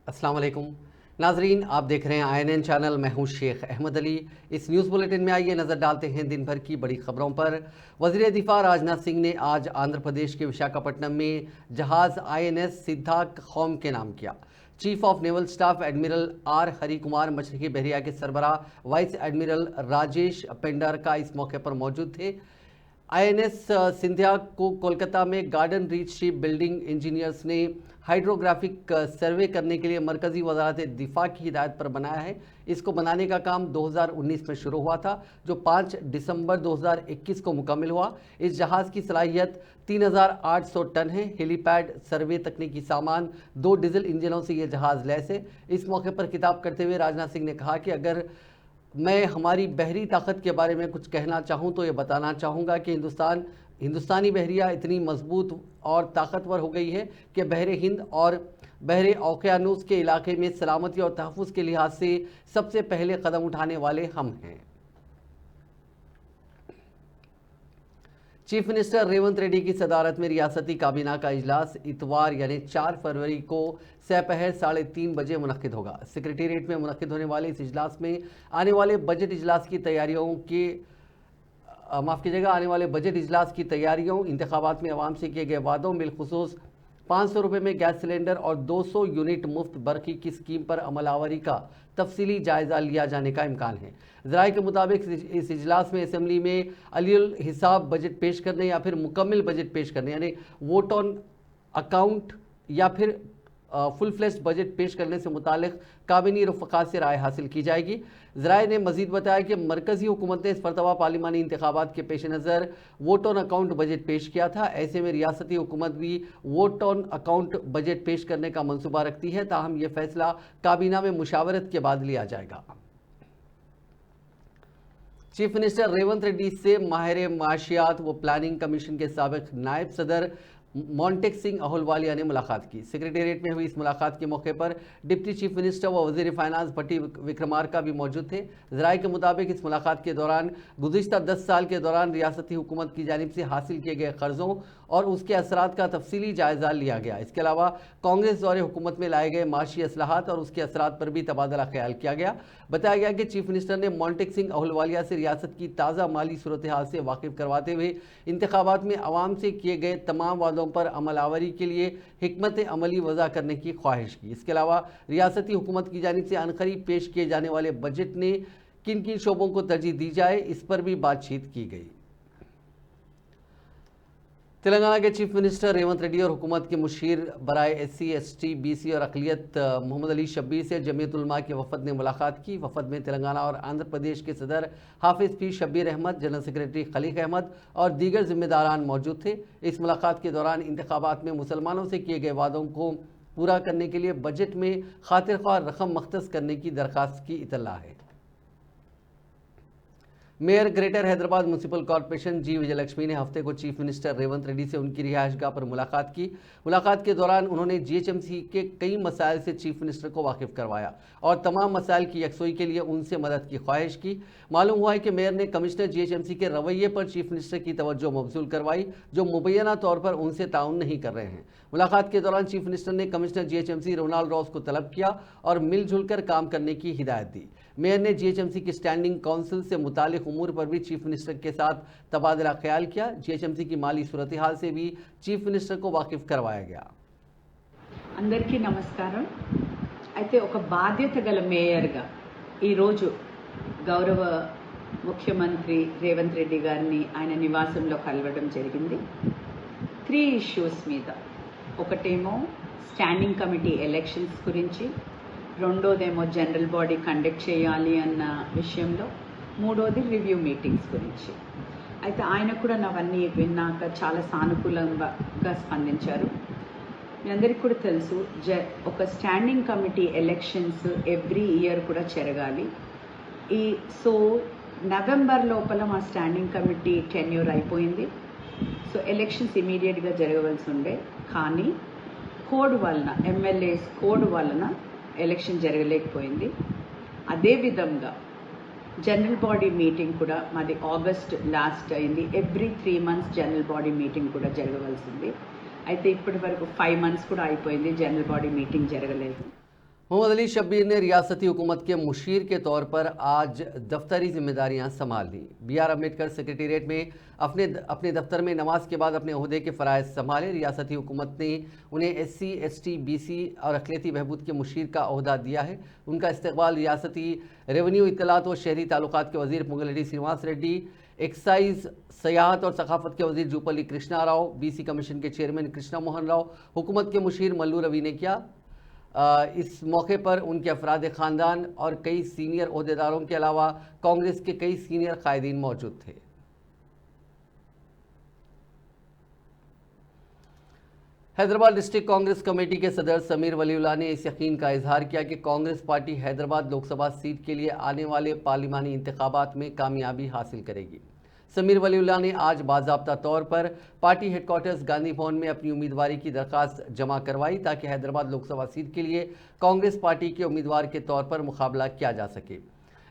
अस्सलाम वालेकुम नाजरीन, आप देख रहे हैं INN चैनल। मैं हूं शेख अहमद अली। इस न्यूज़ बुलेटिन में आइए नज़र डालते हैं दिन भर की बड़ी खबरों पर। वज़ीर दिफा राजनाथ सिंह ने आज आंध्र प्रदेश के विशाखापट्टनम में जहाज़ INS सिद्धाक कौम के नाम किया। Chief of naval staff admiral R Hari Kumar, मशरकी बहरिया के सरबराह वाइस एडमिरल राजेश पेंडारका इस मौके पर मौजूद थे। INS सिंधिया को कोलकाता में garden reach ship building engineers ने हाइड्रोग्राफिक सर्वे करने के लिए मरकजी वजारत दिफा की हिदायत पर बनाया है। इसको बनाने का काम 2019 में शुरू हुआ था, जो 5 दिसंबर 2021 को मुकम्मल हुआ। इस जहाज़ की सलाहियत 3800 टन है। हेलीपैड, सर्वे, तकनीकी सामान, 2 डीजल इंजनों से यह जहाज़ लैस है। इस मौके पर खिताब करते हुए राजनाथ सिंह ने कहा कि अगर मैं हमारी बहरी ताकत के बारे में कुछ कहना चाहूँ तो ये बताना चाहूँगा कि हिंदुस्तानी बहरिया इतनी मजबूत और ताकतवर हो गई है कि बहरे हिंद और बहरे ओकियानूस के इलाके में सलामती और तहफ़्फ़ुज़ के लिहाज से सबसे पहले कदम उठाने वाले हम हैं। चीफ मिनिस्टर रेवंत रेड्डी की सदारत में रियासती काबीना का इजलास इतवार यानी 4 फरवरी को सपहर 3:30 बजे मुनक्किद होगा। सेक्रेटेरिएट में मुनक्किद होने वाले इस इजलास में आने वाले बजट इजलास की तैयारियों इंतखाबात में अवाम से किए गए वादों, बिलखुसूस 500 रुपये में गैस सिलेंडर और 200 यूनिट मुफ्त बरकी की स्कीम पर अमलावरी का तफसीली जायजा लिया जाने का इम्कान है। ज़राए के मुताबिक इस इजलास में असेंबली में अलीउल हिसाब बजट पेश करने या फिर मुकम्मल बजट पेश करने यानी वोट ऑन अकाउंट या फिर फुल फ्लेश्ड बजट पेश करने से मुतालिक काबिनी रफ़क़ात से राय हासिल की जाएगी। ज़राए ने मजीद बताया कि मरकज़ी हुकूमत ने इस मरतबा पार्लिमानी इंतखाबात के पेश नज़र वोट ऑन अकाउंट बजट पेश किया था। ऐसे में रियासती हुकूमत भी वोट ऑन अकाउंट बजट पेश करने का मनसूबा रखती है, ताहम यह फैसला काबीना में मुशावरत के बाद लिया जाएगा। चीफ मिनिस्टर रेवंत रेड्डी से माहिर माशियात व प्लानिंग कमीशन के साबिक नायब सदर मोंटेक सिंह अहलुवालिया ने मुलाकात की। सेक्रेटेरिएट में हुई इस मुलाकात के मौके पर डिप्टी चीफ मिनिस्टर व वजीर फाइनेंस भट्टी विक्रमार्का भी मौजूद थे। ज़राए के मुताबिक इस मुलाकात के दौरान गुज़िश्ता 10 साल के दौरान रियासती हुकूमत की जानिब से हासिल किए गए कर्ज़ों और उसके असरात का तफसीली जायज़ा लिया गया। इसके अलावा कांग्रेस दौरे हुकूमत में लाए गए माशी असलाहत और उसके असरात पर भी तबादला ख्याल किया गया। बताया गया कि चीफ मिनिस्टर ने मोंटेक सिंह अहलुवालिया से रियासत की ताज़ा माली सूरत हाल से वाकिफ़ करवाते हुए इंतखाबात में अवाम से किए गए तमाम वादों पर अमलावरी के लिए हिकमत अमली वज़ा करने की ख्वाहिश की। इसके अलावा रियासती हुकूमत की जानिब से अनकरीब पेश किए जाने वाले बजट ने किन किन शोबों को तरजीह दी जाए, इस पर भी बातचीत की गई। तेलंगाना के चीफ मिनिस्टर रेवंत रेड्डी और हुकूमत के मुशीर बराए SC, ST, BC और अक़लियत मोहम्मद अली शब्बीर से जमीयत उलमा के वफ़द ने मुलाकात की। वफ़द में तेलंगाना और आंध्र प्रदेश के सदर Hafiz P Shabbir Ahmed, general secretary Khaliq Ahmed और दीगर जिम्मेदारान मौजूद थे। इस मुलाकात के दौरान इंतखाबात में मुसलमानों से किए गए वादों को पूरा करने के लिए बजट में खातिर ख्वाह रकम मख्तस करने की दरख्वास्त की इतला है। Mayor greater Hyderabad municipal corporation G Vijayalakshmi ने हफ्ते को चीफ मिनिस्टर रेवंत रेड्डी से उनकी रिहाइशगाह पर मुलाकात की। मुलाकात के दौरान उन्होंने GHMC के कई मसाइल से चीफ मिनिस्टर को वाकिफ़ करवाया और तमाम मसाइल की यकसोई के लिए उनसे मदद की ख्वाहिश की। मालूम हुआ है कि मेयर ने कमिश्नर GHMC के रवैये पर चीफ मिनिस्टर की तवज्जो मबजूल करवाई, जो मुबैना तौर पर उनसे ताउन नहीं कर रहे हैं। मुलाकात के दौरान चीफ मिनिस्टर ने कमिश्नर GHMC रोनाल्ड रॉस को तलब किया और मिलजुल कर काम करने की हिदायत दी। मेयर ने GHMC की स्टैंडिंग काउंसिल से मुतालिक उमूर पर भी चीफ मिनिस्टर के साथ तबादला ख्याल किया। GHMC की माली सूरत हाल से भी चीफ मिनिस्टर को वाकिफ करवाया गया। అందరికీ నమస్కారం। అయితే ఒక బాధ్యత గల మేయర్గా ఈరోజు గౌరవ ముఖ్యమంత్రి రేవంత్ రెడ్డి గారిని ఆయన నివాసంలో కలవడం జరిగింది। 3 ఇష్యూస్ మీద, ఒకటేమో స్టాండింగ్ కమిటీ ఎలక్షన్స్ గురించి, రెండోదేమో జనరల్ బాడీ కండక్ట్ చేయాలి అన్న విషయంలో, మూడోది రివ్యూ మీటింగ్స్ గురించి. అయితే ఆయన కూడా అవన్నీ విన్నాక చాలా సానుకూలంగా స్పందించారు. మీ అందరికీ కూడా తెలుసు, ఒక standing committee elections every year కూడా జరగాలి. సో నవంబర్ లోపల మా స్టాండింగ్ కమిటీ టెన్యూర్ అయిపోయింది. సో ఎలక్షన్స్ ఇమీడియట్గా జరగవలసి ఉండే, కానీ కోడ్ వలన, ఎమ్మెల్యేస్ కోడ్ వలన ఎలక్షన్ జరగలేకపోయింది. అదేవిధంగా జనరల్ బాడీ మీటింగ్ కూడా మాది ఆగస్ట్ లాస్ట్ అయింది. Every 3 months general body meeting కూడా జరగవలసింది. అయితే ఇప్పటి వరకు 5 months కూడా అయిపోయింది, జనరల్ బాడీ మీటింగ్ జరగలేదు. मोहम्मद अली शब्बीर ने रियासती हुकूमत के मुशीर के तौर पर आज दफ्तरी जिम्मेदारियां संभाल ली। BR अम्बेडकर सेक्रेटेरिएट में अपने दफ्तर में नमाज के बाद अपने ओहदे के फ़राइज़ संभाले। रियासती हुकूमत ने उन्हें SC, ST, BC और अक़लियती बहबूद के मुशीर का ओहदा दिया है। उनका इस्तकबाल रियासती रेवेन्यू, इत्तलात व शहरी ताल्लुकात के वज़ीर पुंगलरेड्डी श्रीनिवास रेड्डी, एक्साइज, सयाहत और सकाफत के वज़ीर जूपल्ली कृष्णा राव, BC कमीशन के चेयरमैन कृष्णा मोहन राव, हुकूमत के मुशीर मल्लू रवि ने किया। इस मौके पर उनके अफराद ख़ानदान और कई सीनियर ओहदेदारों के अलावा कांग्रेस के कई सीनियर कायदीन मौजूद थे। हैदराबाद डिस्ट्रिक्ट कांग्रेस कमेटी के सदर समीर वलीउल्लाह ने इस यकीन का इजहार किया कि कांग्रेस पार्टी हैदराबाद लोकसभा सीट के लिए आने वाले पार्लिमानी इंतखाबात में कामयाबी हासिल करेगी। समीर वलीउल्लाह ने आज बाज़ाब्ता तौर पर पार्टी हेडक्वार्टर्स गांधी भवन में अपनी उम्मीदवारी की दरख्वास्त जमा करवाई ताकि हैदराबाद लोकसभा सीट के लिए कांग्रेस पार्टी के उम्मीदवार के तौर पर मुकाबला किया जा सके।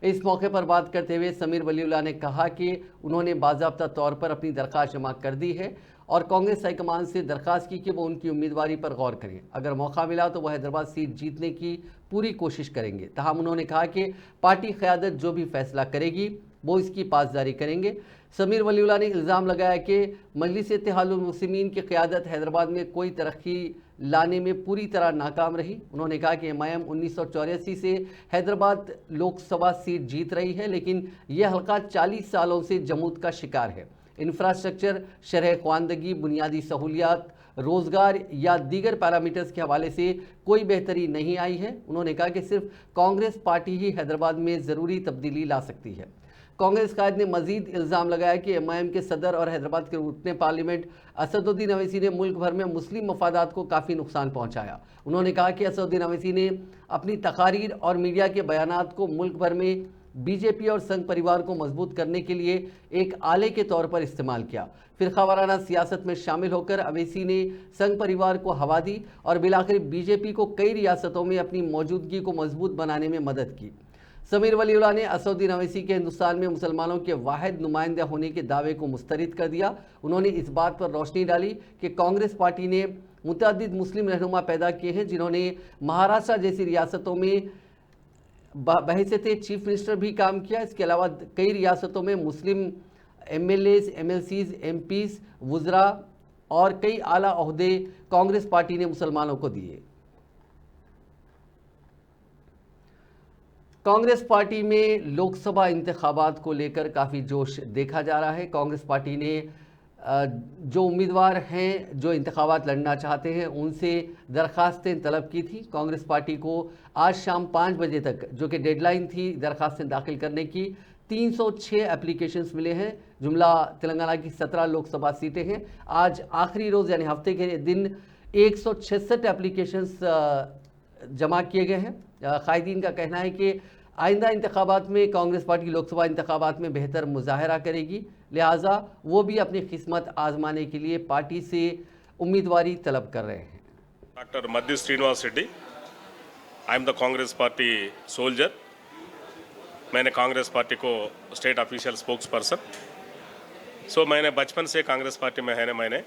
इस मौके पर बात करते हुए समीर वलीउल्लाह ने कहा कि उन्होंने बाज़ाब्ता तौर पर अपनी दरख्वास्त जमा कर दी है और कांग्रेस हाईकमान से दरख्वास्त की कि वो उनकी उम्मीदवारी पर गौर करें। अगर मौका मिला तो वह हैदराबाद सीट जीतने की पूरी कोशिश करेंगे। ताहम उन्होंने कहा कि पार्टी क़यादत जो भी फैसला करेगी वो इसकी पासदारी करेंगे। समीर वलीउल्लाह ने इल्ज़ाम लगाया कि मजलिस इत्तेहादुल मुस्लिमीन की क़यादत हैदराबाद में कोई तरक्की लाने में पूरी तरह नाकाम रही। उन्होंने कहा कि MIM 1984 से हैदराबाद लोकसभा सीट जीत रही है, लेकिन यह हल्का 40 सालों से जमूद का शिकार है। इंफ्रास्ट्रक्चर, शरह ख्वानदगी, बुनियादी सहूलियात, रोज़गार या दीगर पैरामीटर्स के हवाले से कोई बेहतरी नहीं आई है। उन्होंने कहा कि सिर्फ कांग्रेस पार्टी ही हैदराबाद में ज़रूरी तब्दीली ला सकती है। कांग्रेस कायद ने मजीद इल्ज़ाम लगाया कि MIM के सदर और हैदराबाद के रुकने पार्लियामेंट असदुद्दीन अवैसी ने मुल्क भर में मुस्लिम मफादात को काफ़ी नुकसान पहुँचाया। उन्होंने कहा कि असदुद्दीन अवैसी ने अपनी तकारीर और मीडिया के बयानात को मुल्क भर में BJP और संघ परिवार को मजबूत करने के लिए एक आले के तौर पर इस्तेमाल किया। फ़िरक़ावाराना सियासत में शामिल होकर अवैसी ने संघ परिवार को हवा दी और बिलाखिर BJP को कई रियासतों में अपनी मौजूदगी को मजबूत बनाने में मदद की। समीर वलीउल्लाह ने असदुद्दीन अवैसी के हिंदुस्तान में मुसलमानों के वाहिद नुमाइंदा होने के दावे को मुस्तरद कर दिया। उन्होंने इस बात पर रोशनी डाली कि कांग्रेस पार्टी ने मुतअद्दिद मुस्लिम रहनुमा पैदा किए हैं जिन्होंने महाराष्ट्र जैसी रियासतों में बहैसियत चीफ मिनिस्टर भी काम किया। इसके अलावा कई रियासतों में मुस्लिम MLAs, MLCs, MPs, वुज़रा और कई आला ओहदे कांग्रेस पार्टी ने मुसलमानों को दिए। कांग्रेस पार्टी में लोकसभा इंतखाबात को लेकर काफ़ी जोश देखा जा रहा है। कांग्रेस पार्टी ने जो उम्मीदवार हैं जो इंतखाबात लड़ना चाहते हैं उनसे दरख्वास्तें तलब की थी। कांग्रेस पार्टी को आज शाम 5 बजे तक, जो कि डेडलाइन थी दरख्वास्तें दाखिल करने की, 306 एप्लीकेशंस मिले हैं। जुमला तेलंगाना की 17 लोकसभा सीटें हैं। आज आखिरी रोज़ यानी हफ्ते के दिन 166 एप्लीकेशंस जमा किए गए हैं। कायदीन का कहना है कि आइंदा इंतखाबात में कांग्रेस पार्टी लोकसभा इंतखाबात में बेहतर मुजाहरा करेगी, लिहाजा वो भी अपनी किस्मत आजमाने के लिए पार्टी से उम्मीदवारी तलब कर रहे हैं। Doctor Maddi Srinivas Reddy, I am the Congress party soldier. मैंने कांग्रेस पार्टी को state official spokesperson, so मैंने बचपन से कांग्रेस पार्टी में है मैंने।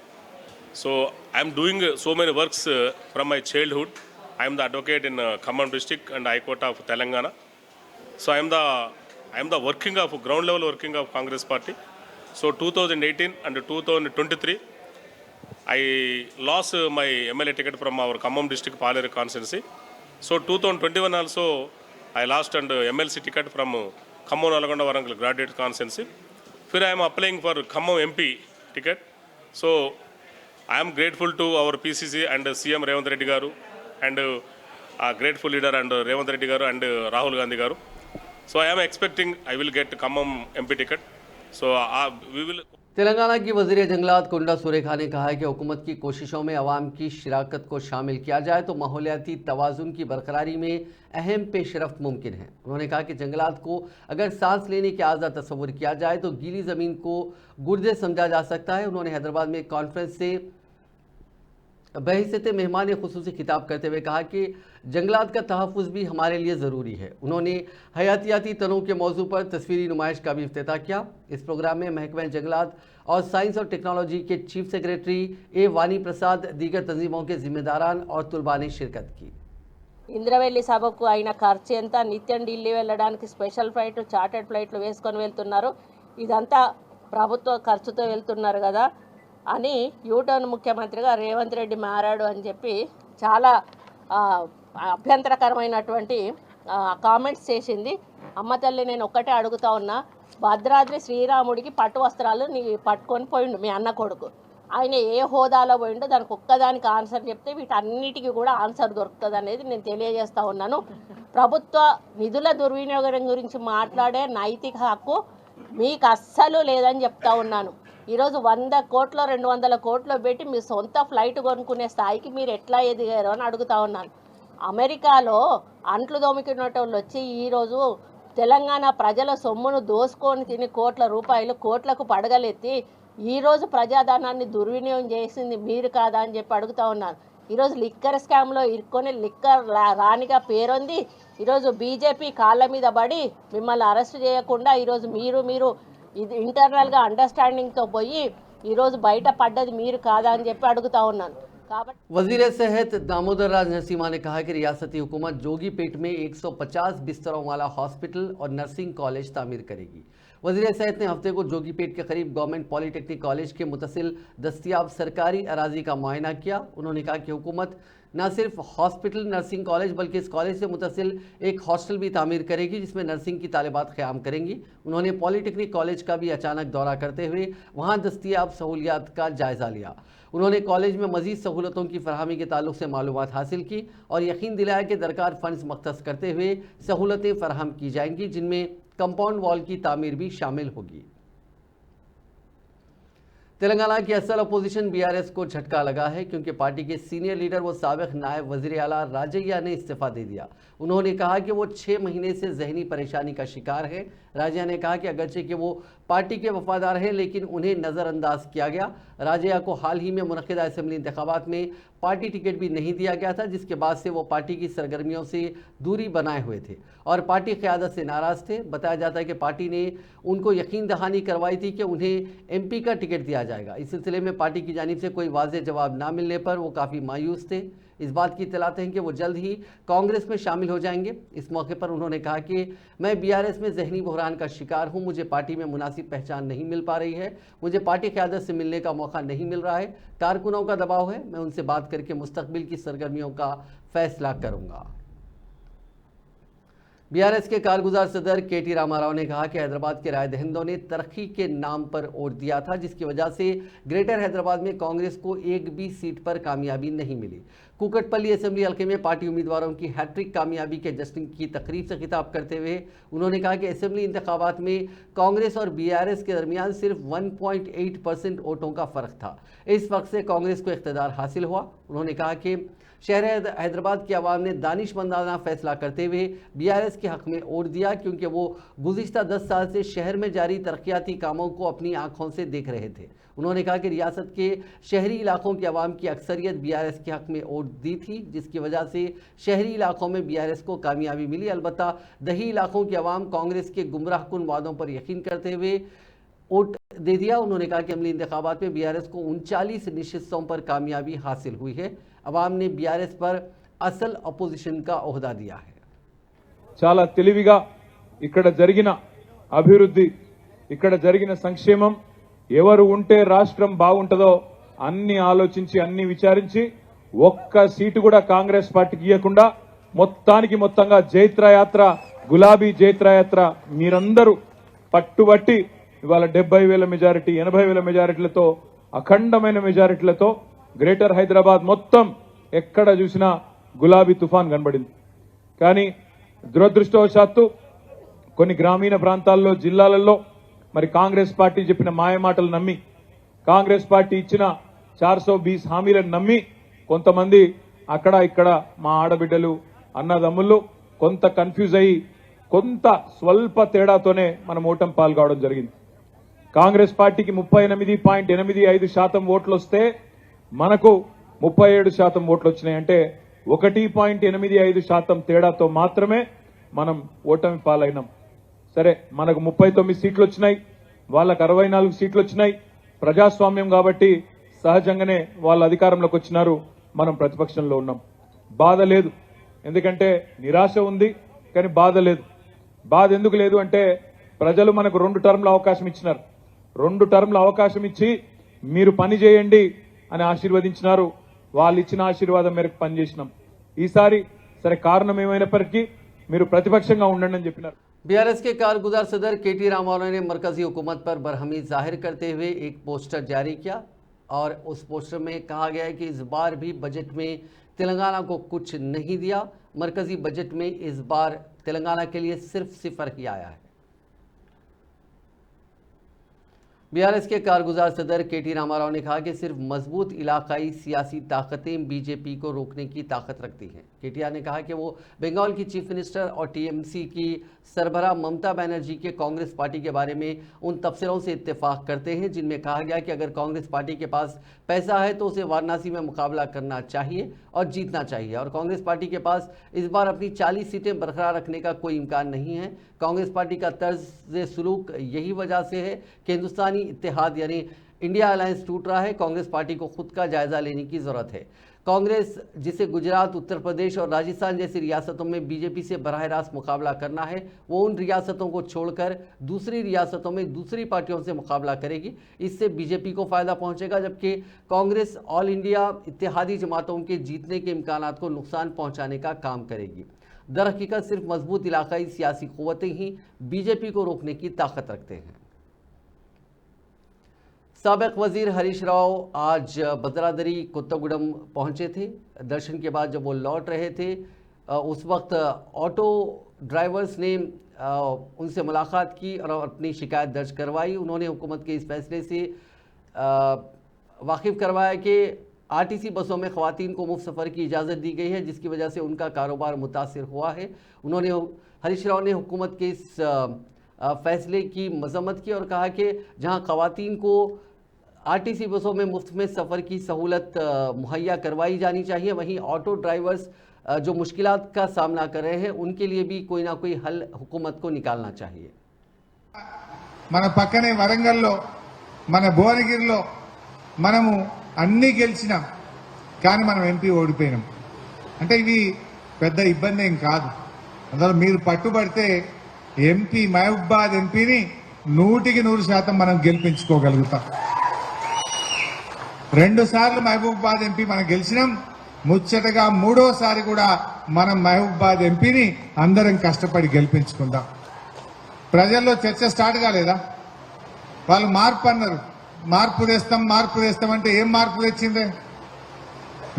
So I am doing so many works from my childhood. I am the advocate in Khammam district and High Court of Telangana. So I am the working of ground level working of Congress party. So 2018 and 2023, I lost my MLA ticket from our Khammam district parliament constituency. So 2021 also I lost and MLC ticket from Khammam Nalgonda Warangal graduate constituency. Then I am applying for Khammam MP ticket. So I am grateful to our PCC and CM Revanth Reddy Garu and grateful leader and Revanth Reddy Garu and Rahul Gandhi Garu. So I am expecting I will get Khammam MP ticket. So we will. Telangana की वज़ीर जंगलात कुंडा सुरेखा ने कहा है कि हुकूमत की कोशिशों में अवाम की शिराकत को शामिल किया जाए तो माहौलियाती तवाज़ुन की बरकरारी में अहम पेशरफ्त मुमकिन है। उन्होंने कहा कि जंगलात को अगर सांस लेने के आज़ाद तस्वुर किया जाए तो गीली ज़मीन को गुर्दे समझा जा सकता है। उन्होंने हैदराबाद में एक कॉन्फ्रेंस से बहैसियत मेहमान खुसूसी खिताब करते हुए कहा कि जंगलात का तहफ़्फ़ुज़ भी हमारे लिए ज़रूरी है। उन्होंने हयातियाती तनों के मौजू पर तस्वीरी नुमाइश का भी इफ्तिताह किया। इस प्रोग्राम में महकमा जंगलात और साइंस और टेक्नोलॉजी के चीफ सेक्रेटरी ए वानी प्रसाद, दीगर तंजीमों के ज़िम्मेदारान और तुलबा ने शिरकत की। ఇంద్రవెల్లి సభకు అయిన ఖర్చు ఎంత, నిత్యం ఢిల్లీ వెళ్ళడానికి స్పెషల్ ఫ్లైట్ చార్టెడ్ ఫ్లైట్లు వేసుకొని వెళ్తున్నారు, ఇదంతా ప్రభుత్వ ఖర్చుతో వెళ్తున్నారు కదా అని యూటర్న్ ముఖ్యమంత్రిగా రేవంత్ రెడ్డి మారాడు అని చెప్పి చాలా అభ్యంతరకరమైనటువంటి కామెంట్స్ చేసింది. అమ్మ తల్లి, నేను ఒక్కటే అడుగుతా ఉన్నా, భద్రాద్రి శ్రీరాముడికి పట్టు వస్త్రాలు పట్టుకొని పోయిండు మీ అన్న కొడుకు. ఆయన ఏ హోదాలో పోయిండో దానికి ఒక్కదానికి ఆన్సర్ చెప్తే వీటన్నిటికీ కూడా ఆన్సర్ దొరుకుతుంది అనేది నేను తెలియజేస్తూ ఉన్నాను. ప్రభుత్వ నిధుల దుర్వినియోగం గురించి మాట్లాడే నైతిక హక్కు మీకు అస్సలు లేదని చెప్తా ఉన్నాను. ఈరోజు 100 కోట్లు 200 కోట్లు పెట్టి మీ సొంత ఫ్లైట్ కొనుక్కునే స్థాయికి మీరు ఎట్లా ఎదిగారు అని అడుగుతా ఉన్నాను. అమెరికాలో అంట్లు దోమికున్నటోళ్ళు వచ్చి ఈరోజు తెలంగాణ ప్రజల సొమ్మును దోసుకొని తిని కోట్ల రూపాయలు కోట్లకు పడగలెత్తి ఈరోజు ప్రజాధనాన్ని దుర్వినియోగం చేసింది మీరు కాదా అని చెప్పి అడుగుతా ఉన్నాను. ఈరోజు లిక్కర్ స్కామ్లో ఇరుక్కొని లిక్కర్ రాణిగా పేరొంది ఈరోజు బీజేపీ కాళ్ళ మీద పడి మిమ్మల్ని అరెస్ట్ చేయకుండా ఈరోజు మీరు ఇది ఇంటర్నల్గా అండర్స్టాండింగ్తో పోయి ఈరోజు బయట పడ్డది మీరు కాదా అని చెప్పి అడుగుతా ఉన్నాను. वजीर सेहत दामोदर राज नरसिम्हा ने कहा कि रियासती हुकूमत जोगीपेट में 150 बिस्तरों वाला हॉस्पिटल और नर्सिंग कॉलेज तामीर करेगी। वजीर सेहत ने हफ्ते को जोगीपेट के करीब गवर्नमेंट पॉलिटेक्निक कॉलेज के मुतसिल दस्तियाब सरकारी अराजी का मुआयना किया। उन्होंने कहा कि हुकूमत न सिर्फ हॉस्पिटल नर्सिंग कॉलेज बल्कि इस कॉलेज से मुतसिल एक हॉस्टल भी तामीर करेगी जिसमें नर्सिंग की तालिबात क़याम करेंगी। उन्होंने पॉलिटेक्निक कॉलेज का भी अचानक दौरा करते हुए वहाँ दस्तियाब सहूलियात का जायज़ा लिया। उन्होंने कॉलेज में मज़ीद सहूलतों की फराहमी के ताल्लुक से मालूमात हासिल की और यकीन दिलाया कि दरकार फ़ंड्स मख्तस करते हुए सहूलतें फराहम की जाएंगी जिनमें कंपाउंड वॉल की तामीर भी शामिल होगी। तेलंगाना की असल अपोजिशन बीआरएस को झटका लगा है क्योंकि पार्टी के सीनियर लीडर व साबिक नायब वज़ीर आला राजैया ने इस्तीफ़ा दे दिया। उन्होंने कहा कि वो 6 महीने से जहनी परेशानी का शिकार हैं। राजैया ने कहा कि अगरचे कि वो पार्टी के वफादार हैं लेकिन उन्हें नज़रअंदाज किया गया। राजैया को हाल ही में मुनक़िदा असेंबली इंतखाबात में पार्टी टिकट भी नहीं दिया गया था जिसके बाद से वो पार्टी की सरगर्मियों से दूरी बनाए हुए थे और पार्टी क़यादत से नाराज़ थे। बताया जाता है कि पार्टी ने उनको यकीन दहानी करवाई थी कि उन्हें MP का टिकट दिया जाएगा। इस सिलसिले में पार्टी की जानिब से कोई वाज़ेह जवाब ना मिलने पर वो काफ़ी मायूस थे। इस बात की इत्तलात हैं कि वो जल्द ही कांग्रेस में शामिल हो जाएंगे। इस मौके पर उन्होंने कहा कि मैं बीआरएस में जहनी बहरान का शिकार हूँ, मुझे पार्टी में मुनासिब पहचान नहीं मिल पा रही है, मुझे पार्टी क़यादत से मिलने का मौका नहीं मिल रहा है, कारकुनों का दबाव है, मैं उनसे बात करके मुस्तकबिल की सरगर्मियों का फैसला करूँगा। बीआरएस के कारगुजार सदर KT रामाराव ने कहा कि हैदराबाद के राय दहिंदों ने तरक्की के नाम पर वोट दिया था जिसकी वजह से ग्रेटर हैदराबाद में कांग्रेस को एक भी सीट पर कामयाबी नहीं मिली। कुकटपल्ली असेंबली हल्के में पार्टी उम्मीदवारों की हैट्रिक कामयाबी के जश्न की तकरीब से खिताब करते हुए उन्होंने कहा कि असेंबली इंतखाबात में कांग्रेस और बीआरएस के दरमियान सिर्फ 1.8% वोटों का फ़र्क था। इस वक्त से कांग्रेस को इख्तिदार हासिल हुआ। उन्होंने कहा कि शहर हैदराबाद की आवाम ने दानिशमंदाना फैसला करते हुए बीआरएस के हक़ में वोट दिया क्योंकि वो गुज़िश्ता 10 साल से शहर में जारी तरक्याती कामों को अपनी आंखों से देख रहे थे। उन्होंने कहा कि रियासत के शहरी इलाकों की आवाम की अक्सरियत बीआरएस के हक़ में वोट दी थी जिसकी वजह से शहरी इलाकों में बीआरएस को कामयाबी मिली। अलबत्ता दही इलाकों की आवाम कांग्रेस के गुमराहकुन वादों पर यकीन करते हुए वोट दे दिया। उन्होंने कहा कि अमली इंतखाबात में बीआरएस को 39 निशिस्तों पर कामयाबी हासिल हुई है। अवाम ने बीआरएस पर असल अपोजिशन का ओहदा दिया है। చాలా తెలివిగా ఇక్కడ జరిగిన అభివృద్ధి, ఇక్కడ జరిగిన సంక్షేమం, ఎవరు ఉంటే రాష్ట్రం బాగుంటుందో అన్ని ఆలోచించి అన్ని విచారించి ఒక్క సీటు కూడా కాంగ్రెస్ పార్టీకి ఇవ్వకుండా మొత్తంగా జైత్రయాత్ర, గులాబీ జైత్రయాత్ర మీరందరూ పట్టుబట్టి ఇవాళ 70,000 మెజారిటీ 80,000 మెజారిటీలతో అఖండమైన మెజారిటీలతో గ్రేటర్ హైదరాబాద్ మొత్తం ఎక్కడ చూసినా గులాబీ తుఫాన్ కనబడింది. కానీ దురదృష్టవశాత్తు కొన్ని గ్రామీణ ప్రాంతాల్లో జిల్లాలలో మరి కాంగ్రెస్ పార్టీ చెప్పిన మాయమాటలు నమ్మి, కాంగ్రెస్ పార్టీ ఇచ్చిన 420 హామీలను నమ్మి కొంతమంది అక్కడ ఇక్కడ మా ఆడబిడ్డలు అన్నదమ్ముళ్ళు కొంత కన్ఫ్యూజ్ అయ్యి కొంత స్వల్ప తేడాతోనే మనం ఓటమి పాల్గొనడం జరిగింది. కాంగ్రెస్ పార్టీకి 38.85% ఓట్లు వస్తే మనకు 37% ఓట్లు వచ్చినాయి. అంటే 1.85% తేడాతో మాత్రమే మనం ఓటమి పాలైనాం. సరే, మనకు 39 సీట్లు వచ్చినాయి, వాళ్ళకు 64 సీట్లు వచ్చినాయి. ప్రజాస్వామ్యం కాబట్టి సహజంగానే వాళ్ళ అధికారంలోకి వచ్చినారు, మనం ప్రతిపక్షంలో ఉన్నాం. బాధ లేదు. ఎందుకంటే నిరాశ ఉంది కానీ బాధ లేదు. బాధ ఎందుకు లేదు అంటే ప్రజలు మనకు 2 టర్మ్ల అవకాశం ఇచ్చినారు. 2 టర్మ్ల అవకాశం ఇచ్చి మీరు పని చేయండి అని ఆశీర్వదించినారు. వాళ్ళు ఇచ్చిన ఆశీర్వాదం మేరకు పనిచేసినాం. ఈసారి సరే కారణం ఏమైనప్పటికీ మీరు ప్రతిపక్షంగా ఉండండి అని చెప్పినారు. बीआरएस के कारगुजार सदर केटी रामाराव ने मरकजी हुकूमत पर बरहमी जाहिर करते हुए एक पोस्टर जारी किया और उस पोस्टर में कहा गया है कि इस बार भी बजट में तेलंगाना को कुछ नहीं दिया। मरकजी बजट में इस बार तेलंगाना के लिए सिर्फ सिफर ही आया है। बीआरएस के कारगुजार सदर केटी रामाराव ने कहा कि सिर्फ मजबूत इलाकाई सियासी ताकतें बीजेपी को रोकने की ताकत रखती हैं। केटीआर ने कहा कि वो बंगाल की चीफ मिनिस्टर और टीएमसी की सरबराह ममता बनर्जी के कांग्रेस पार्टी के बारे में उन तफसीरों से इत्तेफाक करते हैं जिनमें कहा गया कि अगर कांग्रेस पार्टी के पास पैसा है तो उसे वाराणसी में मुकाबला करना चाहिए और जीतना चाहिए और कांग्रेस पार्टी के पास इस बार अपनी 40 सीटें बरकरार रखने का कोई इम्कान नहीं है। कांग्रेस पार्टी का तर्ज सुलूक यही वजह से है कि हिंदुस्तानी इत्तेहाद यानी इंडिया अलायंस टूट रहा है। कांग्रेस पार्टी को खुद का जायजा लेने की जरूरत है। कांग्रेस जिसे गुजरात, उत्तर प्रदेश और राजस्थान जैसी रियासतों में बीजेपी से बराह रास्त मुकाबला करना है, वो उन रियासतों को छोड़कर दूसरी रियासतों में दूसरी पार्टियों से मुकाबला करेगी। इससे बीजेपी को फायदा पहुंचेगा जबकि कांग्रेस ऑल इंडिया इत्तेहादी जमातों के जीतने के इम्कानात को नुकसान पहुंचाने का काम करेगी। दरहकीकत सिर्फ मजबूत इलाकाई सियासी कुव्वतें ही बीजेपी को रोकने की ताकत रखते हैं। साबिक वजीर हरीश राव आज भद्रादरी कोत्तागुडम पहुंचे थे। दर्शन के बाद जब वो लौट रहे थे उस वक्त ऑटो ड्राइवर्स ने उनसे मुलाकात की और अपनी शिकायत दर्ज करवाई। उन्होंने हुकूमत के इस फैसले से वाकिफ़ करवाया कि आरटीसी बसों में ख़वातीन को मुफ्त सफ़र की इजाज़त दी गई है जिसकी वजह से उनका कारोबार मुतासिर हुआ है। उन्होंने हरीश राव ने हुकूमत के इस फैसले की मजम्मत की और कहा कि जहां ख़वातीन को आरटीसी बसों में मुफ्त में सफ़र की सहूलत मुहैया करवाई जानी चाहिए, वहीं ऑटो ड्राइवर्स जो मुश्किलात का सामना कर रहे हैं उनके लिए भी कोई ना कोई हल हुकूमत को निकालना चाहिए। మన పక్కనే వరంగల్లో మన భువనగిరిలో మనము అన్ని గెలిచినాం కానీ మనం ఎంపీ ఓడిపోయినాం అంటే ఇది పెద్ద ఇబ్బంది ఏం కాదు. అందువల్ల మీరు పట్టుబడితే ఎంపీ మహబూబాబాద్ ఎంపీని 100% మనం గెలిపించుకోగలుగుతాం. 2 సార్లు మహబూబాబాద్ ఎంపీ మనం గెలిచినాం. ముచ్చటగా 3వసారి కూడా మనం మహబూబాబాద్ ఎంపీని అందరం కష్టపడి గెలిపించుకుందాం. ప్రజల్లో చర్చ స్టార్ట్ కాలేదా? వాళ్ళు మార్పు అన్నారు, మార్పు తెస్తాం అంటే ఏం మార్పు తెచ్చిందే?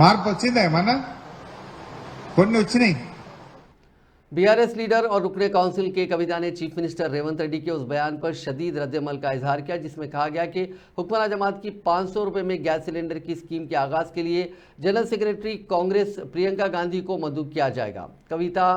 మార్పు వచ్చిందా? ఏమన్నా కొన్ని వచ్చినాయి. बीआरएस लीडर और रुकने काउंसिल के कविता ने चीफ मिनिस्टर रेवंत रेड्डी के उस बयान पर शदीद रद्दअमल का इजहार किया जिसमें कहा गया कि हुक्मरान जमात की 500 रुपये में गैस सिलेंडर की स्कीम के आगाज़ के लिए जनरल सेक्रेटरी कांग्रेस प्रियंका गांधी को मदऊ किया जाएगा। कविता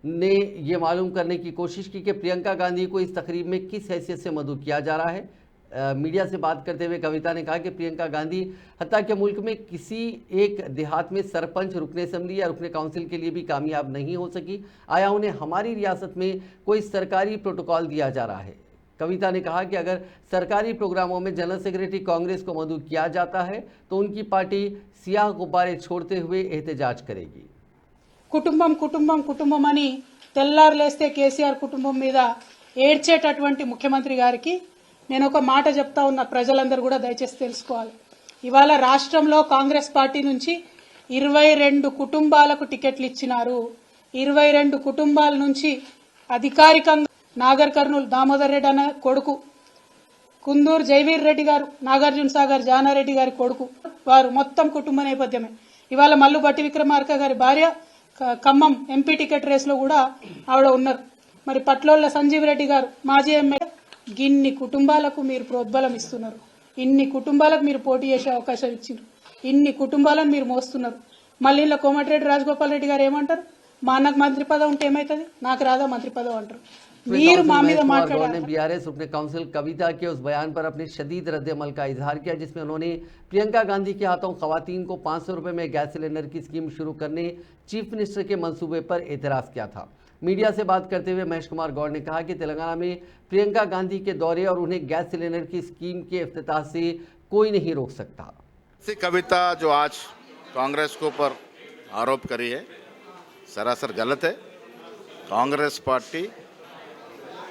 ने ये मालूम करने की कोशिश की कि प्रियंका गांधी को इस तकरीब में किस हैसियत से मदऊ किया जा रहा है। मीडिया से बात करते हुए कविता ने कहा कि प्रियंका गांधी हत्ता के मुल्क में किसी एक देहात में सरपंच, रुकने असम्बली या रुकने काउंसिल के लिए भी कामयाब नहीं हो सकी। आया उन्हें हमारी रियासत में कोई सरकारी प्रोटोकॉल दिया जा रहा है। कविता ने कहा कि अगर सरकारी प्रोग्रामों में जनरल सेक्रेटरी कांग्रेस को मदऊ किया जाता है तो उनकी पार्टी सियाह गुब्बारे छोड़ते हुए एहतजाज करेगी। కుటుంబం కుటుంబం కుటుంబం అని తెల్లారులేస్తే కేసీఆర్ కుటుంబం మీద ఏడ్చేటటువంటి ముఖ్యమంత్రి గారికి నేను ఒక మాట చెప్తా ఉన్నా, ప్రజలందరూ కూడా దయచేసి తెలుసుకోవాలి. ఇవాళ రాష్ట్రంలో కాంగ్రెస్ పార్టీ నుంచి 22 కుటుంబాలకు టికెట్లు ఇచ్చినారు. 22 కుటుంబాల నుంచి అధికారికంగా నాగర్ కర్నూలు దామోదర్ రెడ్డి అనే కొడుకు, కుందూరు జైవీర్ రెడ్డి గారు, నాగార్జున సాగర్ జానారెడ్డి గారి కొడుకు, వారు మొత్తం కుటుంబ నేపథ్యమే. ఇవాళ మల్లు బట్టి విక్రమార్క గారి భార్య ఖమ్మం ఎంపీ టికెట్ రేసులో కూడా ఆవిడ ఉన్నారు. మరి పట్లోళ్ళ సంజీవ్ రెడ్డి గారు మాజీ ఎమ్మెల్యే. ఇన్ని కుటుంబాలకు మీరు ప్రోద్బలం ఇస్తున్నారు, ఇన్ని కుటుంబాలకు మీరు పోటీ చేసే అవకాశం ఇచ్చారు, ఇన్ని కుటుంబాలను మీరు మోస్తున్నారు. మళ్ళీ ఇలా కోమటిరెడ్డి రాజగోపాల్ రెడ్డి గారు ఏమంటారు? మా అన్నకు మంత్రి పదవి ఉంటే ఏమైతుంది, నాకు రాదా మంత్రి పదవి అంటారు. మీరు మా మీద మాట్లాడారు. बीआरएस रुकने काउंसिल कविता के उस बयान पर अपने शदीद रद्दअमल का इजहार किया जिसमें उन्होंने प्रियंका गांधी के हाथों खवातीन को 500 रुपये में गैस सिलेंडर की स्कीम शुरू करने चीफ मिनिस्टर के मंसूबे पर एतराज किया था। मीडिया से बात करते हुए महेश कुमार गौड़ ने कहा कि तेलंगाना में प्रियंका गांधी के दौरे और उन्हें गैस सिलेंडर की स्कीम के इफ्तिताह से कोई नहीं रोक सकता। कविता जो आज कांग्रेस के ऊपर आरोप करी है, सरासर गलत है। कांग्रेस पार्टी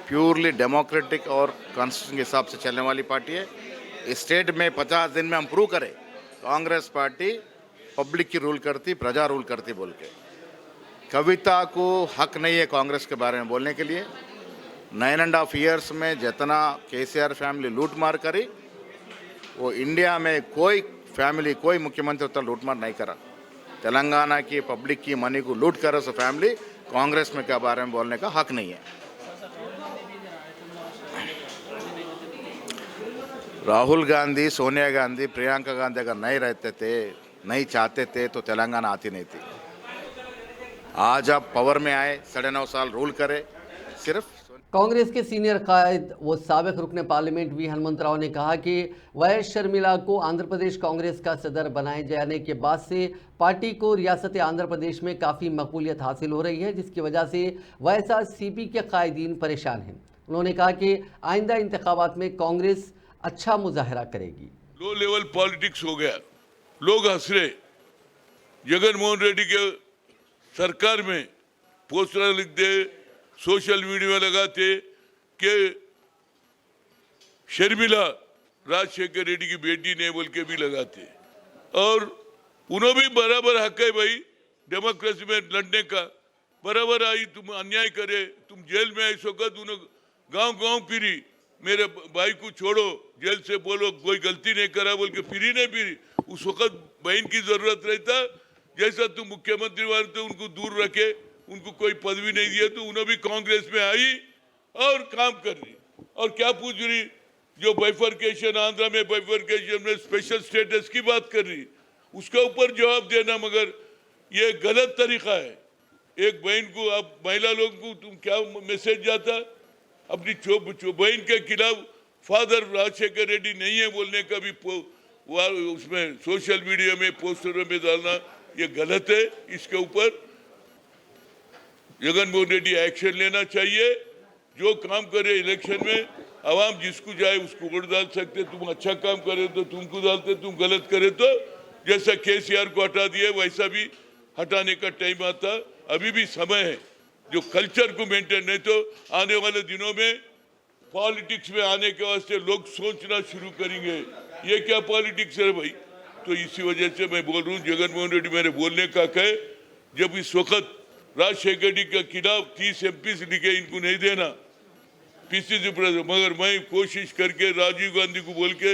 प्योरली डेमोक्रेटिक और कॉन्स्टिट्यूशन के हिसाब से चलने वाली पार्टी है। इस स्टेट में 50 दिन में हम प्रूव करें कांग्रेस पार्टी पब्लिक की रूल करती, प्रजा रूल करती बोल के। कविता को हक नहीं है कांग्रेस के बारे में बोलने के लिए। 9.5 ईयर्स में जितना केसीआर फैमिली लूट मार करी वो इंडिया में कोई फैमिली, कोई मुख्यमंत्री उतना लूट मार नहीं करा। तेलंगाना की पब्लिक की मनी को लूट कर उस फैमिली कांग्रेस में के बारे में बोलने का हक नहीं है। राहुल गांधी, सोनिया गांधी, प्रियंका गांधी अगर नहीं रहते थे, नहीं चाहते थे तो तेलंगाना आती नहीं थी। आज आप पावर में आए, 9.5 साल रूल करे। सिर्फ कांग्रेस के सीनियर कायद व साबिक रुकने पार्लियामेंट वी हनुमंतराव ने कहा कि वाईएस शर्मिला को आंध्र प्रदेश कांग्रेस का सदर बनाए जाने के बाद से पार्टी को रियासत आंध्र प्रदेश में काफ़ी मकबूलियत हासिल हो रही है, जिसकी वजह से वाईएसआरसीपी के कायदीन परेशान हैं। उन्होंने कहा कि आइंदा इंतखाबात में कांग्रेस अच्छा मुजाहरा करेगी। लो लेवल पॉलिटिक्स हो गया, लोग हंस रहे। जगनमोहन रेड्डी के सरकार में पोस्टर लिख दे, सोशल मीडिया में लगाते कि शर्मिला राजशेखर रेड्डी की बेटी ने बोल के भी लगाते। और उन्होंने भी बराबर हक है भाई डेमोक्रेसी में लड़ने का। बराबर आई, तुम अन्याय करे, तुम जेल में आई वक्त उन्होंने गांव गांव फिरी, मेरे भाई को छोड़ो, जेल से बोलो कोई गलती नहीं करा बोल के फिरी नहीं फिरी। उस वक्त बहन की जरूरत रहता। जैसा तुम मुख्यमंत्री वाले तो उनको दूर रखे, उनको कोई पदवी नहीं दिया, तो उन्होंने भी कांग्रेस में आई और काम कर रही। और क्या पूछ रही, जो बाइफरकेशन, आंध्रा में बाइफरकेशन में स्पेशल स्टेटस की बात कर रही, उसके ऊपर जवाब देना। मगर ये गलत तरीका है। एक बहन को, अब महिला लोगों को तुम क्या मैसेज जाता, अपनी बहन के खिलाफ फादर राजशेखर रेड्डी नहीं है बोलने का भी उसमें सोशल मीडिया में पोस्टरों में डालना, ये गलत है। इसके ऊपर जगनमोहन रेड्डी एक्शन लेना चाहिए। जो काम करे इलेक्शन में, आवाम जिसको जाए उसको वोट डाल सकते। तुम अच्छा काम करे तो तुमको डालते, तुम गलत करे तो जैसा केसीआर को हटा दिए वैसा भी हटाने का टाइम आता। अभी भी समय है जो कल्चर को मेंटेन, नहीं तो आने वाले दिनों में पॉलिटिक्स में आने के वास्ते लोग सोचना शुरू करेंगे ये क्या पॉलिटिक्स है भाई। तो इसी वजह से मैं बोल रहा हूँ, जगनमोहन रेड्डी मेरे बोलने का कहे, जब इस वक्त राजशेखर रेड्डी के खिलाफ 30 एमपी लिखे, इनको नहीं देना पीसीसी प्रेसिडेंट। मगर मैं कोशिश करके राजीव गांधी को बोल के,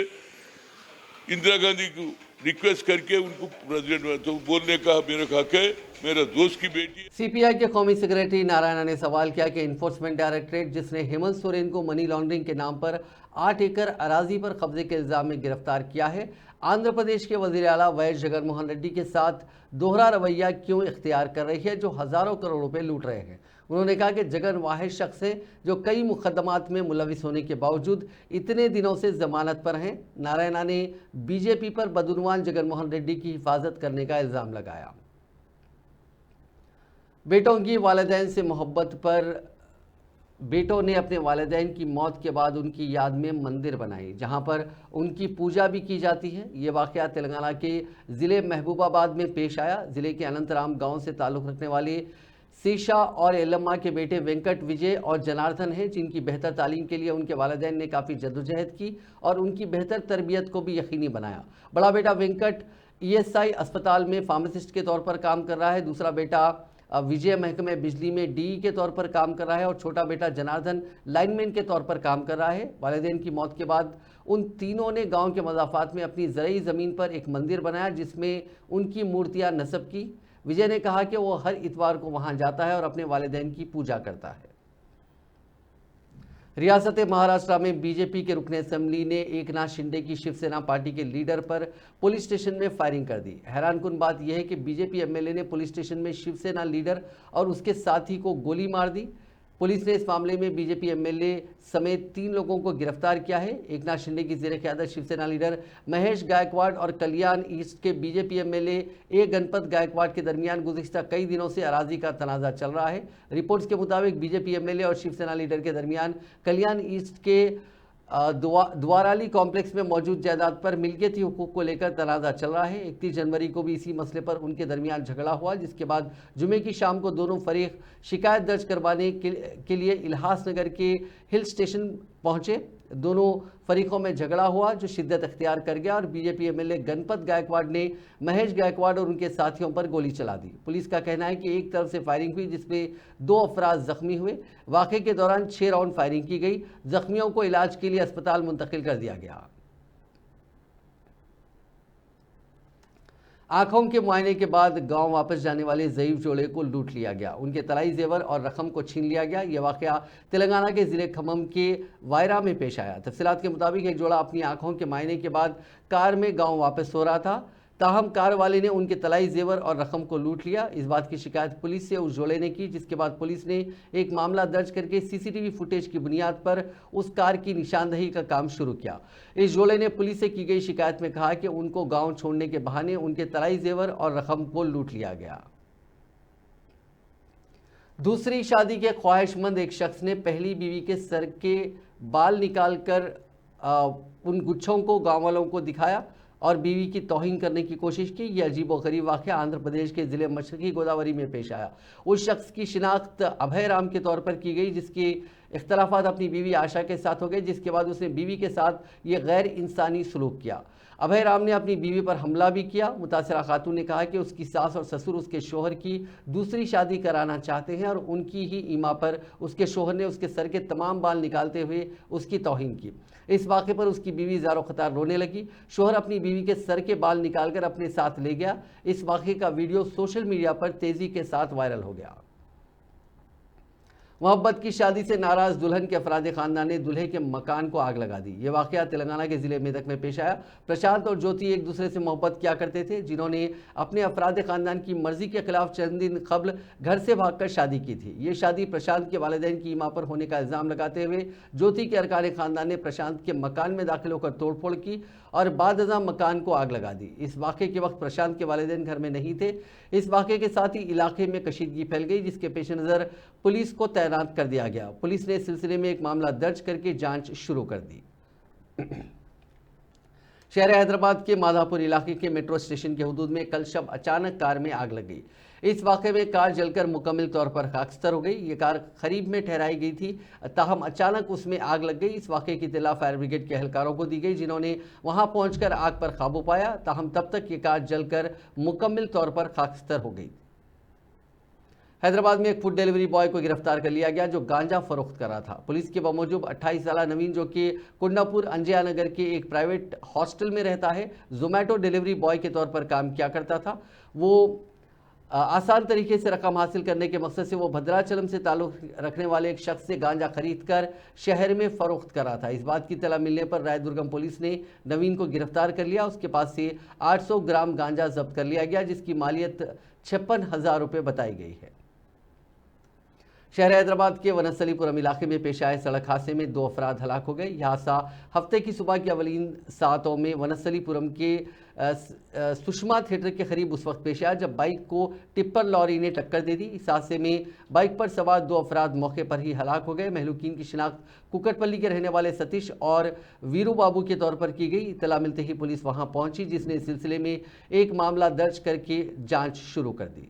इंदिरा गांधी को रिक्वेस्ट करके उनको प्रेसिडेंट तो बोलने का मेरा हक है। मेरा दोस्त की बेटी है। सीपीआई के कौमी सेक्रेटरी नारायणा ने सवाल किया कि इन्फोर्समेंट डायरेक्टरेट, जिसने हेमंत सोरेन को मनी लॉन्ड्रिंग के नाम पर 8 एकड़ अराजी पर कब्जे के इल्जाम में गिरफ्तार किया है, आंध्र प्रदेश के वजीर आला वाईएस जगनमोहन रेड्डी के साथ दोहरा रवैया क्यों इख्तियार कर रही है, जो हजारों करोड़ रुपए लूट रहे हैं। उन्होंने कहा कि जगन वाहिद शख्स है जो कई मुकदमात में मुलविस होने के बावजूद इतने दिनों से जमानत पर हैं। नारायणा ने बीजेपी पर बदउनवान जगनमोहन रेड्डी की हिफाजत करने का इल्जाम लगाया। बेटों की वालिदैन से मोहब्बत पर बेटों ने अपने वालिदैन की मौत के बाद उनकी याद में मंदिर बनाई, जहां पर उनकी पूजा भी की जाती है। ये वाक़या तेलंगाना के ज़िले महबूबाबाद में पेश आया। ज़िले के अनंतराम गांव से ताल्लुक़ रखने वाले सीशा और एलम्मा के बेटे वेंकट विजय और जनार्दन हैं, जिनकी बेहतर तालीम के लिए उनके वालिदैन ने काफ़ी जद्दोजहद की और उनकी बेहतर तरबियत को भी यकीनी बनाया। बड़ा बेटा वेंकट ईएसआई अस्पताल में फार्मासिस्ट के तौर पर काम कर रहा है, दूसरा बेटा विजय महकमे बिजली में डीई के तौर पर काम कर रहा है और छोटा बेटा जनार्दन लाइनमैन के तौर पर काम कर रहा है। वालिदैन की मौत के बाद उन तीनों ने गांव के मज़ाफ़ात में अपनी ज़रई ज़मीन पर एक मंदिर बनाया, जिसमें उनकी मूर्तियां नस्ब की। विजय ने कहा कि वो हर इतवार को वहां जाता है और अपने वालिदैन की पूजा करता है। रियासत महाराष्ट्र में बीजेपी के रुकने असेंबली ने एकनाथ शिंदे की शिवसेना पार्टी के लीडर पर पुलिस स्टेशन में फायरिंग कर दी। हैरानकुन बात यह है कि बीजेपी एमएलए ने पुलिस स्टेशन में शिवसेना लीडर और उसके साथी को गोली मार दी। पुलिस ने इस मामले में बीजेपी एमएलए समेत 3 लोगों को गिरफ्तार किया है। एकनाथ शिंदे की ज़ेर क़यादत शिवसेना लीडर महेश गायकवाड़ और कल्याण ईस्ट के बीजेपी एमएलए ए गणपत गायकवाड़ के दरमियान गुज़िश्ता कई दिनों से अराजी का तनाज़ा चल रहा है। रिपोर्ट्स के मुताबिक बीजेपी एमएलए और शिवसेना लीडर के दरमियान कल्याण ईस्ट के द्वाराली कॉम्प्लेक्स में मौजूद जायदाद पर मिल्कियती हुकूक को लेकर तनाज़ा चल रहा है। 31 जनवरी को भी इसी मसले पर उनके दरमियान झगड़ा हुआ, जिसके बाद जुमे की शाम को दोनों फरीक शिकायत दर्ज करवाने के लिए इल्हासनगर के हिल स्टेशन पहुंचे। दोनों फरीकों में झगड़ा हुआ जो शिद्दत अख्तियार कर गया और बीजेपी एमएलए गणपत गायकवाड़ ने महेश गायकवाड़ और उनके साथियों पर गोली चला दी। पुलिस का कहना है कि एक तरफ से फायरिंग हुई जिसमें 2 अफराद जख्मी हुए। वाक़े के दौरान 6 राउंड फायरिंग की गई। जख्मियों को इलाज के लिए अस्पताल मुंतकिल कर दिया गया। आंखों के मुआयने के बाद गांव वापस जाने वाले ज़ईफ जोड़े को लूट लिया गया। उनके तलाई जेवर और रकम को छीन लिया गया। यह वाक़या तेलंगाना के ज़िले खम्मम के वायरा में पेश आया। तफसीलात के मुताबिक एक जोड़ा अपनी आंखों के मुआयने के बाद कार में गांव वापस हो रहा था, ताहम कार वाले ने उनके तलाई जेवर और रकम को लूट लिया। इस बात की शिकायत पुलिस से उस जोड़े ने की, जिसके बाद पुलिस ने एक मामला दर्ज करके सीसीटीवी फुटेज की बुनियाद पर उस कार की निशानदही का काम शुरू किया। इस जोड़े ने पुलिस से की गई शिकायत में कहा कि उनको गांव छोड़ने के बहाने उनके तलाई जेवर और रकम को लूट लिया गया। दूसरी शादी के ख्वाहिशमंद एक शख्स ने पहली बीवी के सर के बाल निकालकर उन गुच्छों को गाँव वालों को दिखाया और बीवी की तौहीन करने की कोशिश की। यह अजीबोगरीब वाक़या आंध्र प्रदेश के ज़िले मशरक़ी गोदावरी में पेश आया। उस शख्स की शिनाख्त अभय राम के तौर पर की गई, जिसके इख्तलाफात अपनी बीवी आशा के साथ हो गए, जिसके बाद उसने बीवी के साथ ये गैर इंसानी सलूक किया। अभय राम ने अपनी बीवी पर हमला भी किया। मुतासरा खातून ने कहा कि उसकी सास और ससुर उसके शोहर की दूसरी शादी कराना चाहते हैं और उनकी ही ईमा पर उसके शोहर ने उसके सर के तमाम बाल निकालते हुए उसकी तौहीन की। इस वाक़े पर उसकी बीवी ज़ारो ख़तार रोने लगी। शोहर अपनी बीवी के सर के बाल निकालकर अपने साथ ले गया। इस वाक़े का वीडियो सोशल मीडिया पर तेज़ी के साथ वायरल हो गया। मोहब्बत की शादी से नाराज दुल्हन के अफराद खानदान ने दूल्हे के मकान को आग लगा दी। ये वाक़या तेलंगाना के ज़िले मेदक में पेश आया। प्रशांत और ज्योति एक दूसरे से मोहब्बत किया करते थे, जिन्होंने अपने अफराद खानदान की मर्जी के खिलाफ चंद दिन कबल घर से भागकर शादी की थी। ये शादी प्रशांत के वालिदैन की ईमा पर होने का इल्ज़ाम लगाते हुए ज्योति के अरकान खानदान ने प्रशांत के मकान में दाखिल होकर तोड़फोड़ की और बाद अज़ां मकान को आग लगा दी। इस वाक़े के वक्त प्रशांत के वालिदैन घर में नहीं थे। इस वाक़े के साथ ही इलाके में कशीदगी फैल गई, जिसके पेश नज़र पुलिस को तैनात कर दिया गया। पुलिस ने इस सिलसिले में एक मामला दर्ज करके जांच शुरू कर दी। शहर हैदराबाद के माधापुर इलाके के मेट्रो स्टेशन के हुदूद में कल शब अचानक कार में आग लग गई। इस वाक़े में कार जलकर मुकम्मल तौर पर खाकस्तर हो गई। ये कार करीब में ठहराई गई थी, ताहम अचानक उसमें आग लग गई। इस वाक़े की इत्तला फायर ब्रिगेड के एहलकारों को दी गई, जिन्होंने वहां पहुंचकर आग पर काबू पाया। ताहम तब तक ये कार जलकर मुकम्मल तौर पर खाकस्तर हो गई। हैदराबाद में एक फूड डिलीवरी बॉय को गिरफ्तार कर लिया गया जो गांजा फरोख्त कर रहा था। पुलिस के बमौजूद 28 साला नवीन, जो कि कुंडापुर अंजया नगर के एक प्राइवेट हॉस्टल में रहता है, जोमेटो डिलीवरी बॉय के तौर पर काम किया करता था। वो आसान तरीके से रकम हासिल करने के मकसद से वो भद्राचलम से ताल्लुक़ रखने वाले एक शख्स से गांजा खरीद कर शहर में फ़रोख्त कर रहा था। इस बात की इत्तला मिलने पर रायदुर्गम पुलिस ने नवीन को गिरफ्तार कर लिया। उसके पास से 800 ग्राम गांजा जब्त कर लिया गया, जिसकी मालियत 56,000 रुपये बताई गई है। शहर हैदराबाद के वनस्थलीपुरम इलाके में पेश आए सड़क हादसे में 2 अफराद हलाक हो गए। यह हादसा हफ्ते की सुबह की अवलीन सातों में वनस्थलीपुरम के सुषमा थिएटर के करीब उस वक्त पेश आया जब बाइक को टिप्पर लॉरी ने टक्कर दे दी। इस हादसे में बाइक पर सवार 2 अफराद मौके पर ही हलाक हो गए। महलूकीन की शिनाख्त कुकटपल्ली के रहने वाले सतीश और वीरू बाबू के तौर पर की गई। इत्तला मिलते ही पुलिस वहां पहुंची, जिसने इस सिलसिले में एक मामला दर्ज करके जाँच शुरू कर दी।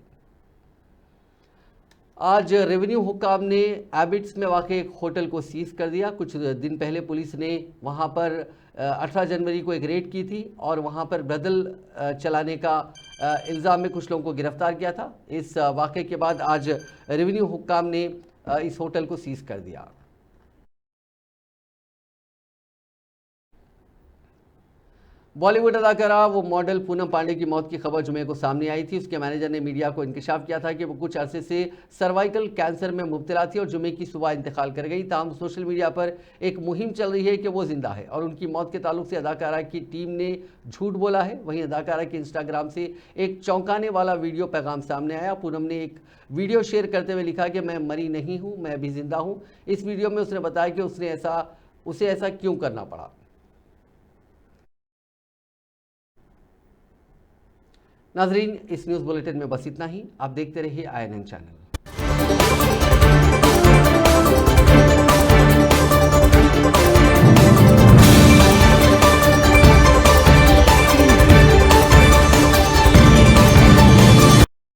आज रेवेन्यू हुक्काम ने एबिट्स में वाक़ एक होटल को सीज कर दिया। कुछ दिन पहले पुलिस ने वहां पर 18 जनवरी को एक रेड की थी और वहां पर ब्रदल चलाने का इल्ज़ाम में कुछ लोगों को गिरफ्तार किया था। इस वाक़े के बाद आज रेवेन्यू हुक्काम ने इस होटल को सीज कर दिया। बॉलीवुड अदाकारा वो मॉडल पूनम पांडे की मौत की खबर जुमे को सामने आई थी। उसके मैनेजर ने मीडिया को इंकशाफ किया था कि वो कुछ अरसे से सर्वाइकल कैंसर में मुब्तला थी और जुमे की सुबह इंतकाल कर गई। ताहम सोशल मीडिया पर एक मुहिम चल रही है कि वो जिंदा है और उनकी मौत के ताल्लुक से अदाकारा की टीम ने झूठ बोला है। वहीं अदाकारा के इंस्टाग्राम से एक चौंकाने वाला वीडियो पैगाम सामने आया। पूनम ने एक वीडियो शेयर करते हुए लिखा कि मैं मरी नहीं हूँ, मैं अभी जिंदा हूँ। इस वीडियो में उसने बताया कि उसे ऐसा क्यों करना पड़ा। नाजरीन, इस न्यूज़ बुलेटिन में बस इतना ही। आप देखते रहिए INN चैनल।